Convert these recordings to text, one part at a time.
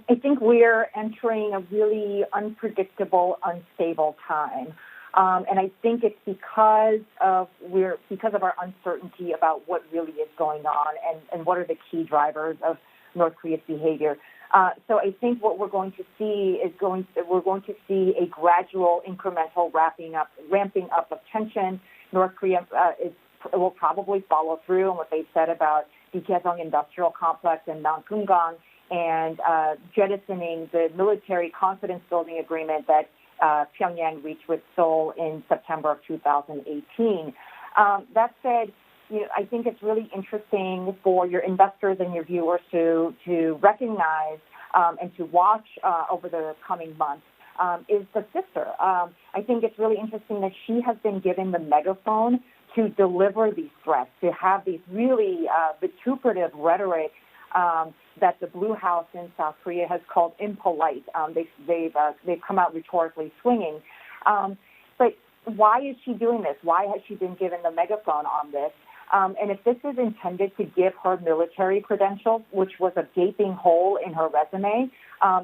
I think we're entering a really unpredictable, unstable time. And I think it's because of our uncertainty about what really is going on and what are the key drivers of North Korea's behavior. So I think what we're going to see is we're going to see a gradual, incremental ramping up of tension. North Korea will probably follow through on what they've said about the Kaesong industrial complex and Mount Kumgang and jettisoning the military confidence-building agreement that Pyongyang reached with Seoul in September of 2018. That said, I think it's really interesting for your investors and your viewers to recognize and to watch over the coming months is the sister. I think it's really interesting that she has been given the megaphone to deliver these threats, to have these really vituperative rhetoric that the Blue House in South Korea has called impolite. They've come out rhetorically swinging. But why is she doing this? Why has she been given the megaphone on this? And if this is intended to give her military credentials, which was a gaping hole in her resume,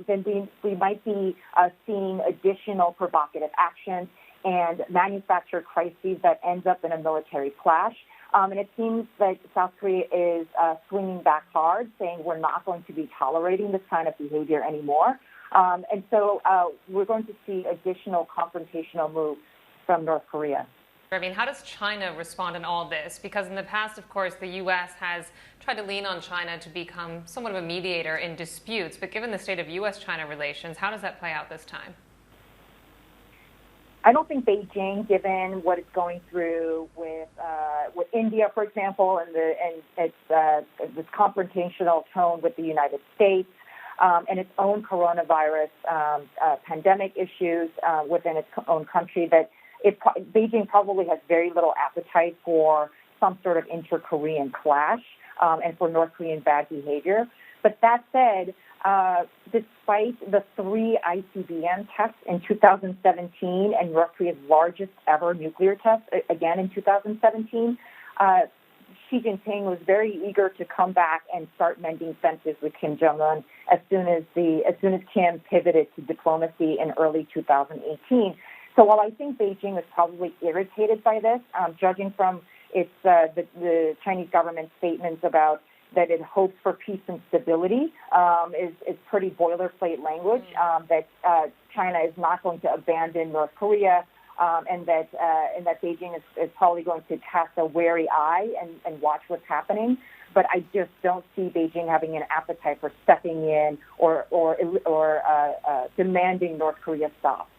then we might be seeing additional provocative actions and manufactured crises that ends up in a military clash. And it seems that South Korea is swinging back hard, saying we're not going to be tolerating this kind of behavior anymore. And so we're going to see additional confrontational moves from North Korea. I mean, how does China respond in all this? Because in the past, of course, the U.S. has tried to lean on China to become somewhat of a mediator in disputes. But given the state of U.S.-China relations, how does that play out this time? I don't think Beijing, given what it's going through with India, for example, and its this confrontational tone with the United States, and its own coronavirus pandemic issues within its own country, that Beijing probably has very little appetite for some sort of inter-Korean clash and for North Korean bad behavior. But that said, despite the 3 ICBM tests in 2017 and North Korea's largest ever nuclear test, again in 2017, Xi Jinping was very eager to come back and start mending fences with Kim Jong-un as soon as Kim pivoted to diplomacy in early 2018. So while I think Beijing is probably irritated by this, judging from its the Chinese government statements about that it hopes for peace and stability, is pretty boilerplate language, that China is not going to abandon North Korea, and that Beijing is probably going to cast a wary eye and watch what's happening. But I just don't see Beijing having an appetite for stepping in or demanding North Korea stop.